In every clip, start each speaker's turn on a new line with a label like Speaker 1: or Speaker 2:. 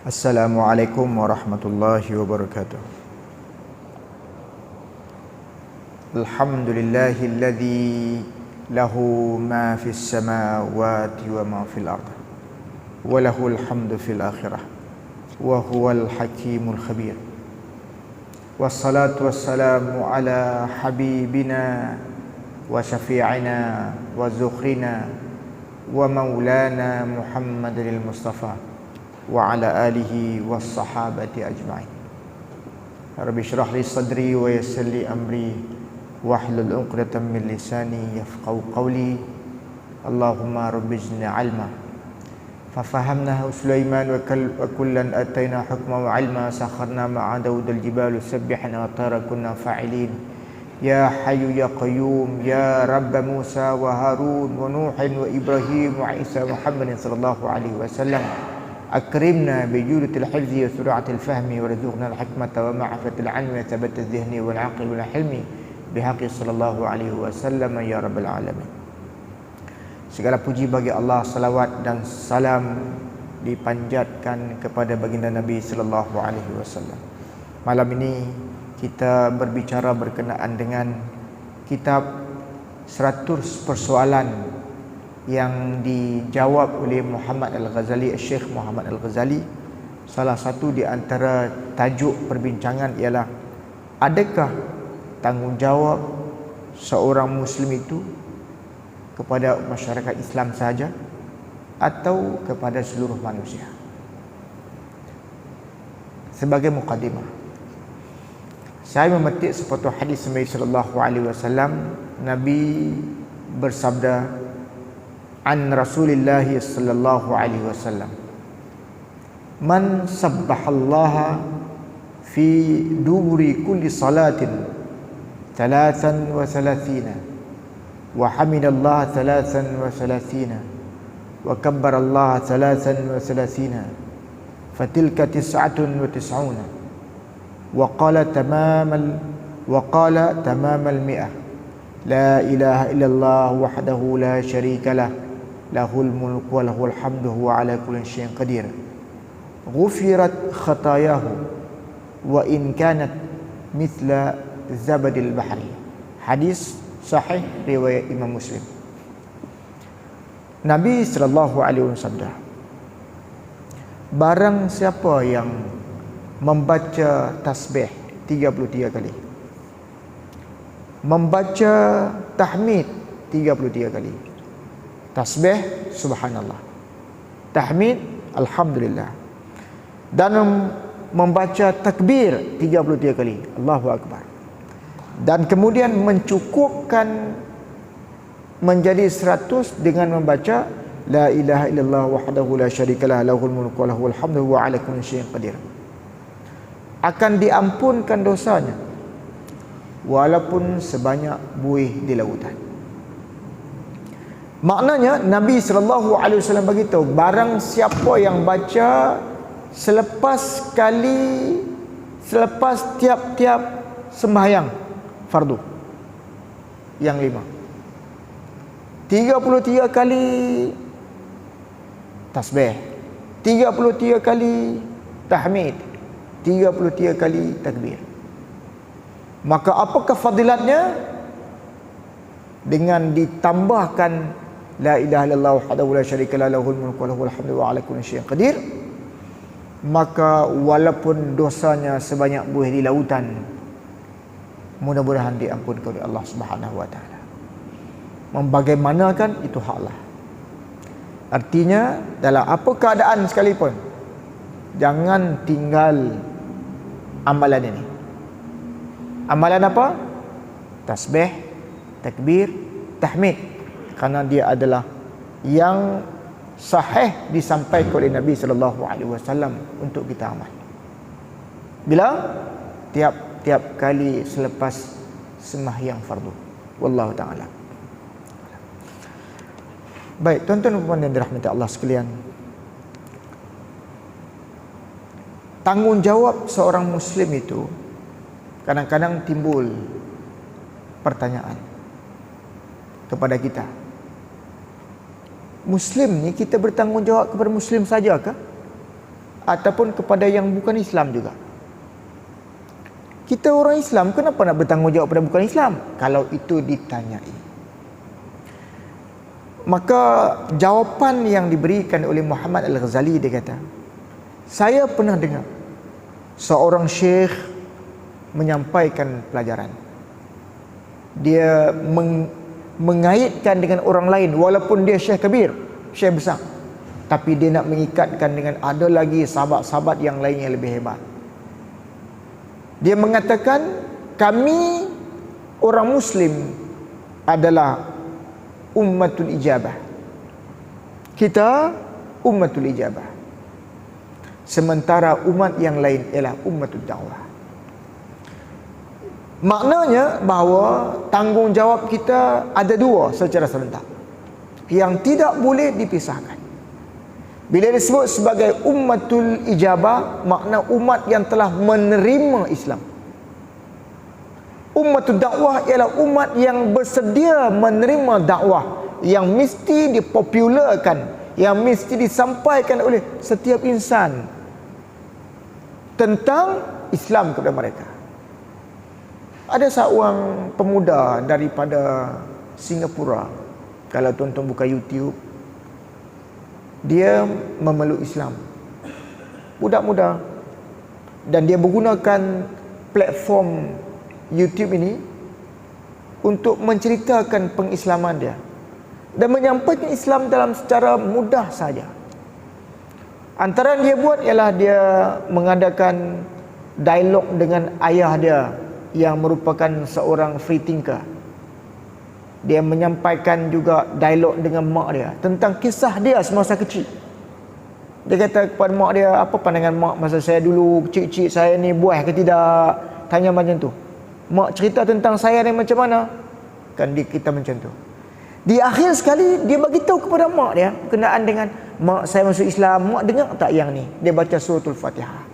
Speaker 1: Assalamualaikum warahmatullahi wabarakatuh. Alhamdulillahilladzi lahu ma fis samawati wa ma fil ardh wa lahul hamdu fil akhirah wa huwal hakimul khabir. Wassalatu wassalamu ala habibina wa syafi'ina wa zukhrina wa maulana Muhammadil Mustafa wa ala alihi was sahabati ajma'in. Rabbi shrah li sadri wa yassir li amri wahlul 'uqdatam min lisani yafqahu qawli. Allahumma rabbi zidni 'ilma fa fahamnahu Sulaiman wa kullan atayna hukma wa 'ilma sakharna ma'a Daud al-jibal sabbihna wa tarakunna fa'ilin. Ya hayyu ya qayyum ya rabb Musa wa Harun wa Nuhin wa Ibrahim wa Isa Muhammadin sallallahu alaihi wasallam. أكرمنا بجودة الحفظ وسرعة الفهم ورزقنا الحكمة ومعرفة العلم وثبات الذهن والعقل والحلم بحق صلى الله عليه وسلم يا رب العالمين. Segala puji bagi Allah, salawat dan salam dipanjatkan kepada baginda Nabi sallallahu alaihi wasallam. Malam ini kita berbicara berkenaan dengan kitab 100 persoalan yang dijawab oleh Muhammad Al-Ghazali, Syekh Muhammad Al-Ghazali. Salah satu di antara tajuk perbincangan ialah, adakah tanggungjawab seorang Muslim itu kepada masyarakat Islam saja atau kepada seluruh manusia? Sebagai mukadimah, saya memetik sepotong hadis Nabi sallallahu alaihi wasallam. Nabi bersabda an Rasulillah sallallahu alaihi wasallam, man sabbahallaha fi duburi kulli salatin 33 wa hamidallaha 33 wa kabbarallaha 33 fatilka 99 wa qala tamamal mi'ah la ilaha illallah wahdahu la syarika lah lahul mulku wa lahul hamdu wa ala kulli syai'in qadir ghufirat khatayahu wa in kanat mithla zabadil bahri. Hadis sahih riwayat Imam Muslim. Nabi sallallahu alaihi wasallam, barang siapa yang membaca tasbih 33 kali, membaca tahmid 33 kali, tasbih subhanallah, tahmid alhamdulillah, dan membaca takbir 33 kali, Allahu akbar, dan kemudian mencukupkan menjadi 100 dengan membaca la ilaha illallah wahdahu la syarikalah lahul mulku wa lahul hamdu wa ala kulli syai'in qadir, akan diampunkan dosanya walaupun sebanyak buih di lautan. Maknanya Nabi sallallahu alaihi wasallam beritahu, barang siapa yang baca selepas tiap-tiap sembahyang fardu yang 5, 33 kali tasbih, 33 kali tahmid, 33 kali takbir, maka apakah fadilatnya? Dengan ditambahkan la ilaha illallah wahdahu la syarikalah lahul mulku wa lahul hamdu wa ala kulli syai'in qadir, maka walaupun dosanya sebanyak buih di lautan, mudah-mudahan diampunkan oleh Allah Subhanahu wa taala. Membagaimanakan itu hak Allah. Artinya dalam apa keadaan sekalipun, jangan tinggal amalan ini. Amalan apa? Tasbih, takbir, tahmid, kerana dia adalah yang sahih disampaikan oleh Nabi sallallahu alaihi wasallam untuk kita amal. Bila? Tiap-tiap kali selepas sembahyang fardu. Wallahu taala. Baik, tuan-tuan dan puan yang dirahmati Allah sekalian, tanggungjawab seorang Muslim itu kadang-kadang timbul pertanyaan kepada kita. Muslim ni kita bertanggungjawab kepada Muslim saja ke? ataupun kepada yang bukan Islam juga. Kita orang Islam, kenapa nak bertanggungjawab pada bukan Islam kalau itu ditanyai? Maka jawapan yang diberikan oleh Muhammad Al-Ghazali, dia kata, saya pernah dengar seorang syekh menyampaikan pelajaran. Dia mengaitkan dengan orang lain, walaupun dia syekh kabir, syekh besar, tapi dia nak mengikatkan dengan ada lagi sahabat-sahabat yang lain yang lebih hebat. Dia mengatakan, kami orang Muslim adalah ummatul ijabah. Kita ummatul ijabah. Sementara umat yang lain ialah ummatul dakwah. Maknanya bahawa tanggungjawab kita ada dua secara serentak, yang tidak boleh dipisahkan. Bila disebut sebagai ummatul ijabah, makna umat yang telah menerima Islam. Ummatul dakwah ialah umat yang bersedia menerima dakwah, yang mesti dipopularkan, yang mesti disampaikan oleh setiap insan tentang Islam kepada mereka. Ada seorang pemuda daripada Singapura, kalau tuan-tuan buka YouTube, dia memeluk Islam, budak muda, dan dia menggunakan platform YouTube ini untuk menceritakan pengislaman dia dan menyampaikan Islam dalam secara mudah saja. Antara yang dia buat ialah dia mengadakan dialog dengan ayah dia yang merupakan seorang free thinker. Dia menyampaikan juga dialog dengan mak dia tentang kisah dia semasa kecil. Dia kata kepada mak dia, apa pandangan mak masa saya dulu kecil-kecil, saya ni buah ke tidak? Tanya macam tu. Mak cerita tentang saya ni macam mana? Kan kita macam tu. Di akhir sekali dia bagi tahu kepada mak dia berkenaan dengan mak saya masuk Islam. Mak dengar tak yang ni? Dia baca suratul Fatihah.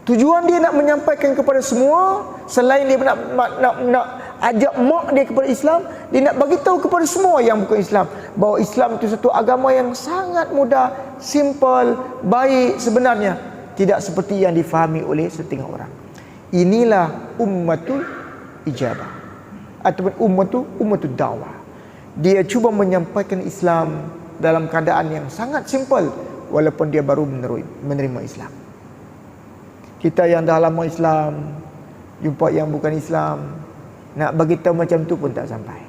Speaker 1: Tujuan dia nak menyampaikan kepada semua, selain dia nak ajak mak dia kepada Islam, dia nak bagi tahu kepada semua yang bukan Islam bahawa Islam itu satu agama yang sangat mudah, simple, baik sebenarnya, tidak seperti yang difahami oleh setengah orang. Inilah ummatul ijabah ataupun ummatul dakwah. Dia cuba menyampaikan Islam dalam keadaan yang sangat simple walaupun dia baru menerima Islam. Kita yang dah lama Islam jumpa yang bukan Islam, nak bagi tahu macam tu pun tak sampai.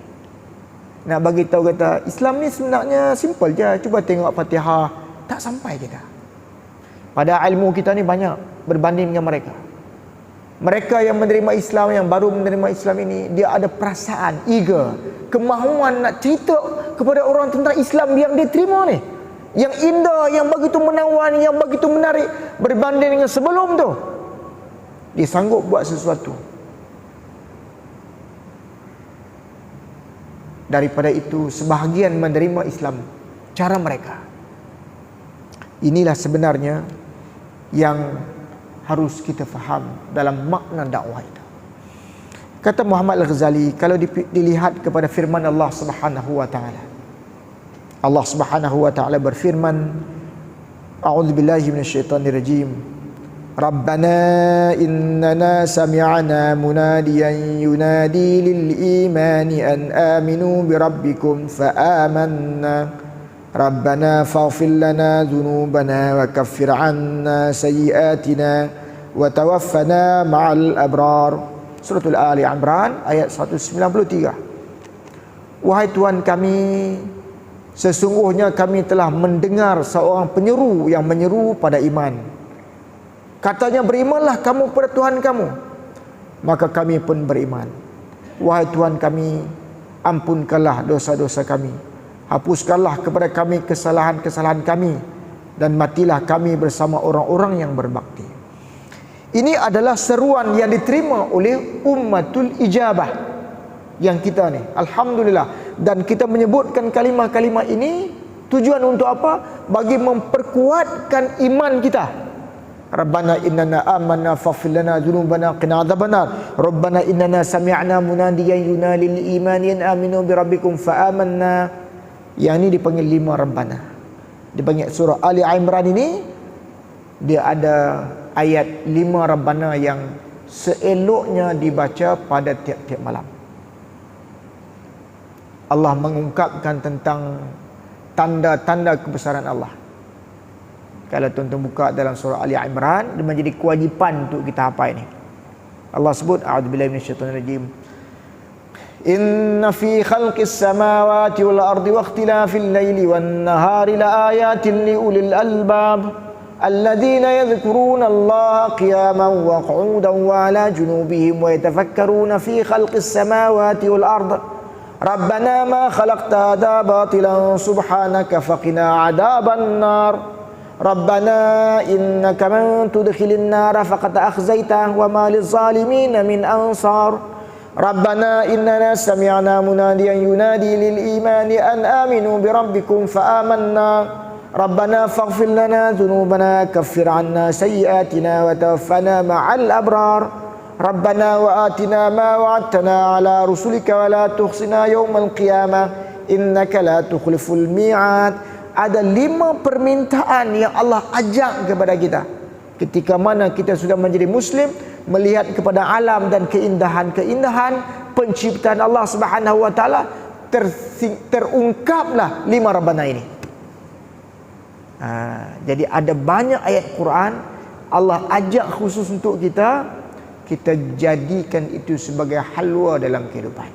Speaker 1: Nak bagi tahu kata Islam ni sebenarnya simple je, cuba tengok Fatihah, tak sampai kita. Pada ilmu kita ni banyak berbanding dengan mereka. Mereka yang menerima Islam, yang baru menerima Islam ini, dia ada perasaan, eager, kemahuan nak cerita kepada orang tentang Islam yang dia terima ni, yang indah, yang begitu menawan, yang begitu menarik, berbanding dengan sebelum tu. Dia sanggup buat sesuatu. Daripada itu, sebahagian menerima Islam cara mereka. Inilah sebenarnya yang harus kita faham dalam makna dakwah itu. Kata Muhammad Al-Ghazali, kalau dilihat kepada firman Allah Subhanahu wa taala, Allah Subhanahu wa taala berfirman, a'udzubillahi minasyaitonirrajim, Rabbana innana sami'na munadiyan yunadi lil imani an aminu bi rabbikum fa amanna Rabbana faghfir lana dhunubana wa kaffir 'anna sayyi'atina wa tawaffana ma'al abrar. Surah Ali Imran ayat 193. Wahai Tuhan kami, sesungguhnya kami telah mendengar seorang penyeru yang menyeru pada iman. Katanya, berimanlah kamu pada Tuhan kamu. Maka kami pun beriman. Wahai Tuhan kami, ampunkanlah dosa-dosa kami, hapuskanlah kepada kami kesalahan-kesalahan kami, dan matilah kami bersama orang-orang yang berbakti. Ini adalah seruan yang diterima oleh ummatul ijabah yang kita ni, alhamdulillah. Dan kita menyebutkan kalimah-kalimah ini tujuan untuk apa? Bagi memperkuatkan iman kita. Rabbana innana amanna faghfir lana dzunubana qina adzabannar. Rabbana innana sami'na munadiyan yunadi lil imani an aminu bi rabbikum fa amanna. Yang ini dipanggil 5 Rabbana. Dipanggil surah Ali Imran ini dia ada ayat 5 Rabbana yang seeloknya dibaca pada tiap-tiap malam. Allah mengungkapkan tentang tanda-tanda kebesaran Allah. Kalau tuan-tuan buka dalam surah Ali Imran, dia menjadi kewajipan untuk kita hafal ini. Allah sebut, a'udzubillahi minasyaitonirrajim, inna fi khalqis samawati wal ardi wa ikhtilafil laili wan nahari laayatin liulil albab alladzina yadhkuruna Allaha qiyaman wa qu'udan wa 'ala junubihim wa yatafakkaruna fi khalqis samawati wal ardi rabbana ma khalaqta hadha batilan subhanaka faqina 'adzaban nar rabbana innaka man tudkhilin nar faqad akhzaitah wa ma lizzalimina min ansar rabbana innana sami'na munadiyan yunadi lil imani an aminu bi rabbikum fa amanna rabbana faghfir lana dhunubana kaffir 'anna sayyi'atina wa tawaffana ma'al abrar rabbana wa atina ma wa'adtana 'ala rusulika wa la tukhzina yawmal qiyamah innaka la tukhliful mi'ad. Ada 5 permintaan yang Allah ajak kepada kita ketika mana kita sudah menjadi muslim, melihat kepada alam dan keindahan-keindahan penciptaan Allah Subhanahu wa taala, terungkaplah 5 Rabbana ini. Jadi ada banyak ayat Quran Allah ajak khusus untuk kita jadikan itu sebagai halwa dalam kehidupan.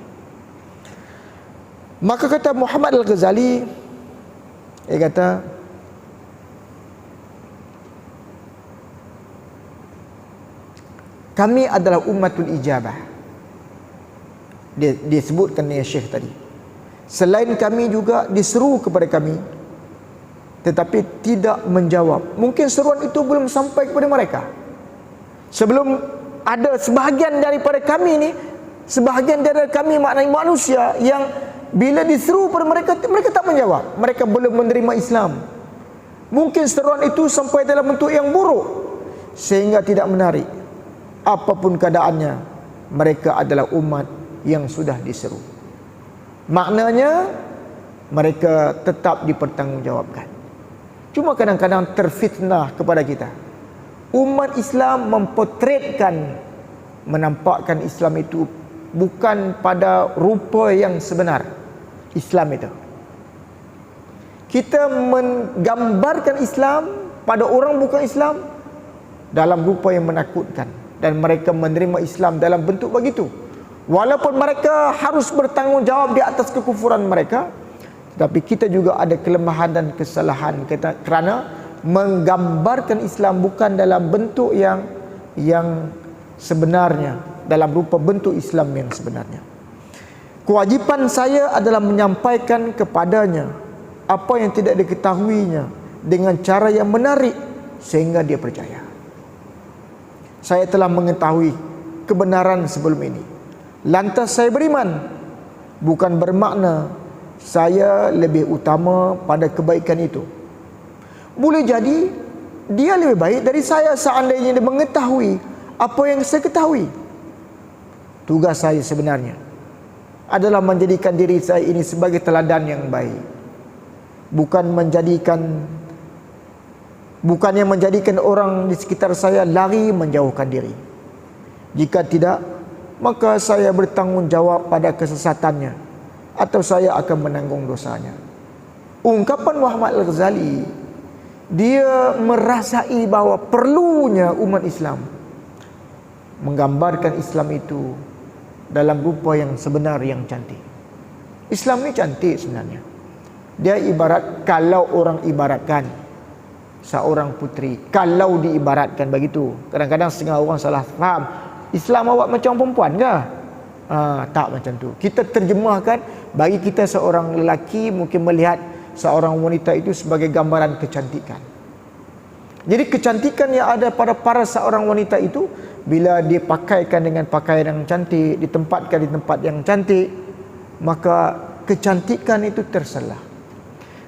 Speaker 1: Maka kata Muhammad Al-Ghazali, dia kata, kami adalah ummatul ijabah. Dia sebutkan ya Syekh tadi. Selain kami juga diseru kepada kami, tetapi tidak menjawab. Mungkin seruan itu belum sampai kepada mereka. Sebelum ada sebahagian daripada kami ini, sebahagian dari kami maknanya manusia yang bila diseru pada mereka, mereka tak menjawab. Mereka belum menerima Islam. Mungkin seruan itu sampai dalam bentuk yang buruk sehingga tidak menarik. Apapun keadaannya, mereka adalah umat yang sudah diseru. Maknanya mereka tetap dipertanggungjawabkan. Cuma kadang-kadang terfitnah kepada kita. Umat Islam mempotretkan, menampakkan Islam itu bukan pada rupa yang sebenar. Islam itu, kita menggambarkan Islam pada orang bukan Islam dalam rupa yang menakutkan, dan mereka menerima Islam dalam bentuk begitu. Walaupun mereka harus bertanggungjawab di atas kekufuran mereka, tetapi kita juga ada kelemahan dan kesalahan kita kerana menggambarkan Islam bukan dalam bentuk yang sebenarnya, dalam rupa bentuk Islam yang sebenarnya. Kewajipan saya adalah menyampaikan kepadanya apa yang tidak diketahuinya dengan cara yang menarik sehingga dia percaya. Saya telah mengetahui kebenaran sebelum ini, lantas saya beriman. Bukan bermakna saya lebih utama pada kebaikan itu. Boleh jadi dia lebih baik dari saya seandainya dia mengetahui apa yang saya ketahui. Tugas saya sebenarnya adalah menjadikan diri saya ini sebagai teladan yang baik, bukannya menjadikan orang di sekitar saya lari menjauhkan diri. Jika tidak, maka saya bertanggungjawab pada kesesatannya atau saya akan menanggung dosanya. Ungkapan Muhammad Al-Ghazali, dia merasai bahawa perlunya umat Islam menggambarkan Islam itu dalam rupa yang sebenar, yang cantik. Islam ni cantik sebenarnya. Dia ibarat, kalau orang ibaratkan seorang puteri, kalau diibaratkan begitu. Kadang-kadang setengah orang salah faham, Islam awak macam perempuan ke? Tak macam tu. Kita terjemahkan, bagi kita seorang lelaki mungkin melihat seorang wanita itu sebagai gambaran kecantikan. Jadi kecantikan yang ada pada seorang wanita itu, bila dia pakaikan dengan pakaian yang cantik, ditempatkan di tempat yang cantik, maka kecantikan itu terselah.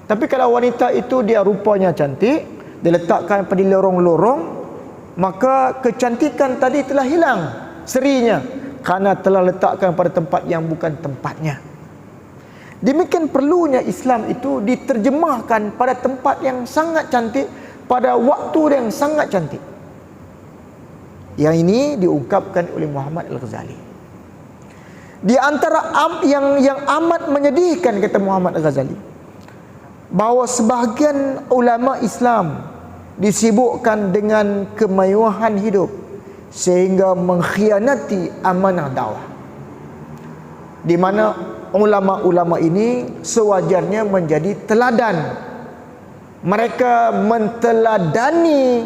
Speaker 1: Tapi kalau wanita itu dia rupanya cantik, diletakkan pada lorong-lorong, maka kecantikan tadi telah hilang serinya, kerana telah letakkan pada tempat yang bukan tempatnya. Demikian perlunya Islam itu diterjemahkan pada tempat yang sangat cantik, pada waktu yang sangat cantik. Yang ini diungkapkan oleh Muhammad Al-Ghazali. Di antara yang amat menyedihkan, kata Muhammad Al-Ghazali, bahawa sebahagian ulama Islam disibukkan dengan kemewahan hidup sehingga mengkhianati amanah dakwah, di mana ulama-ulama ini sewajarnya menjadi teladan. Mereka menteladani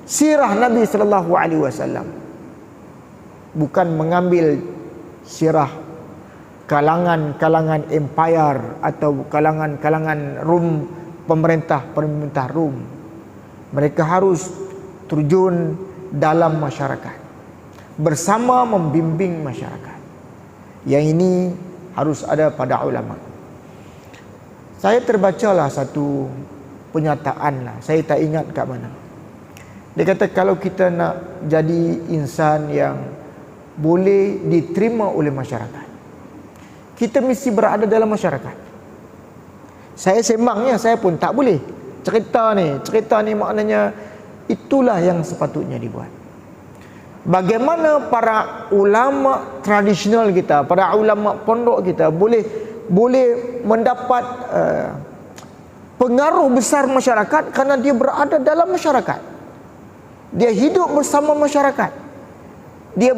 Speaker 1: sirah Nabi sallallahu alaihi wasallam, bukan mengambil sirah kalangan-kalangan empire atau kalangan-kalangan Rom, pemerintah Rom. Mereka harus terjun dalam masyarakat bersama membimbing masyarakat. Yang ini harus ada pada ulama. Saya terbacalah satu penyataan lah, saya tak ingat kat mana. Dia kata kalau kita nak jadi insan yang boleh diterima oleh masyarakat, kita mesti berada dalam masyarakat. Saya sembangnya, saya pun tak boleh cerita ni maknanya itulah yang sepatutnya dibuat. Bagaimana para ulama tradisional kita, para ulama pondok kita boleh mendapat pengaruh besar masyarakat kerana dia berada dalam masyarakat. Dia hidup bersama masyarakat. Dia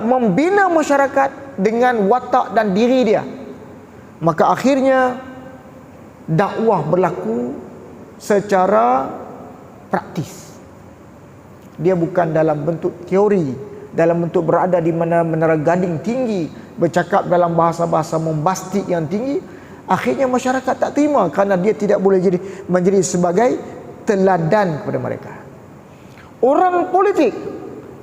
Speaker 1: membina masyarakat dengan watak dan diri dia. Maka akhirnya dakwah berlaku secara praktis. Dia bukan dalam bentuk teori, dalam bentuk berada di mana menara gading tinggi, bercakap dalam bahasa-bahasa bombastik yang tinggi. Akhirnya masyarakat tak terima kerana dia tidak boleh menjadi sebagai teladan kepada mereka. Orang politik,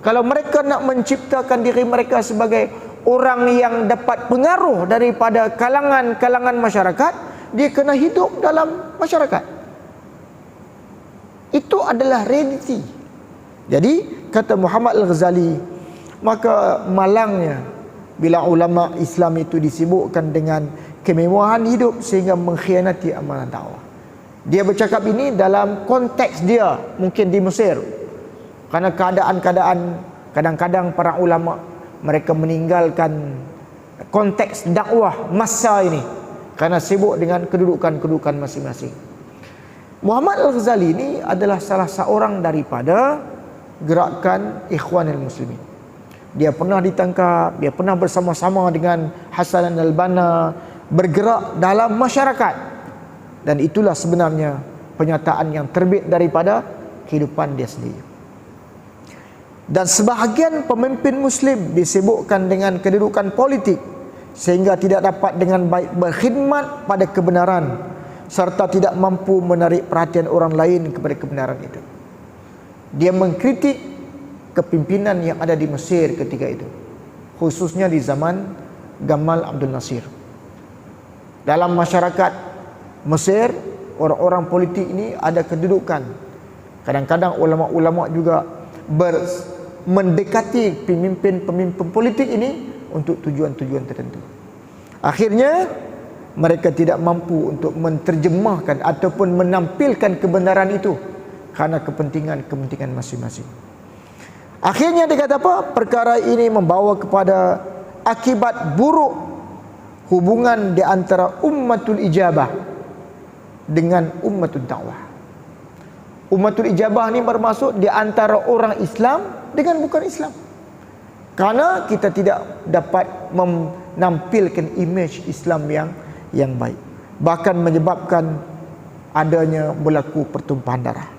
Speaker 1: kalau mereka nak menciptakan diri mereka sebagai orang yang dapat pengaruh daripada kalangan-kalangan masyarakat, dia kena hidup dalam masyarakat. Itu adalah realiti. Jadi kata Muhammad Al-Ghazali, maka malangnya bila ulama Islam itu disibukkan dengan kemewahan hidup sehingga mengkhianati amanah dakwah. Dia bercakap ini dalam konteks dia mungkin di Mesir, kerana keadaan-keadaan kadang-kadang para ulama mereka meninggalkan konteks dakwah masa ini kerana sibuk dengan kedudukan-kedudukan masing-masing. Muhammad Al-Ghazali ini adalah salah seorang daripada gerakan Ikhwanul Muslimin. Dia pernah ditangkap, dia pernah bersama-sama dengan Hasan al-Banna bergerak dalam masyarakat, dan itulah sebenarnya penyataan yang terbit daripada kehidupan dia sendiri. Dan sebahagian pemimpin Muslim disibukkan dengan kedudukan politik sehingga tidak dapat dengan baik berkhidmat pada kebenaran serta tidak mampu menarik perhatian orang lain kepada kebenaran itu. Dia mengkritik kepimpinan yang ada di Mesir ketika itu, khususnya di zaman Gamal Abdul Nasir. Dalam masyarakat Mesir, orang-orang politik ini ada kedudukan. Kadang-kadang ulama-ulama juga mendekati pemimpin-pemimpin politik ini untuk tujuan-tujuan tertentu. Akhirnya mereka tidak mampu untuk menterjemahkan ataupun menampilkan kebenaran itu karena kepentingan-kepentingan masing-masing. Akhirnya dia kata apa? Perkara ini membawa kepada akibat buruk hubungan di antara ummatul ijabah dengan ummatul dakwah. Ummatul ijabah ni bermaksud di antara orang Islam dengan bukan Islam. Karena kita tidak dapat menampilkan imej Islam yang baik. Bahkan menyebabkan adanya berlaku pertumpahan darah.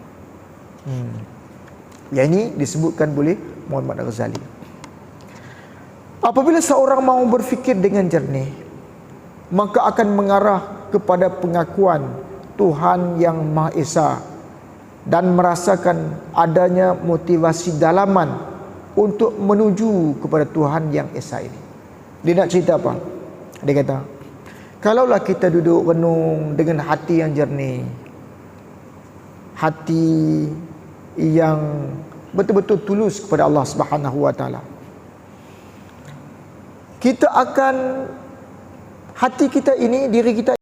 Speaker 1: Yang ini disebutkan oleh Muhammad Al-Ghazali. Apabila seorang mau berfikir dengan jernih, maka akan mengarah kepada pengakuan Tuhan yang Maha Esa dan merasakan adanya motivasi dalaman untuk menuju kepada Tuhan yang Esa ini. Dia nak cerita apa? Dia kata, kalaulah kita duduk renung dengan hati yang jernih, hati yang betul-betul tulus kepada Allah Subhanahu wa taala, kita akan, hati kita ini, diri kita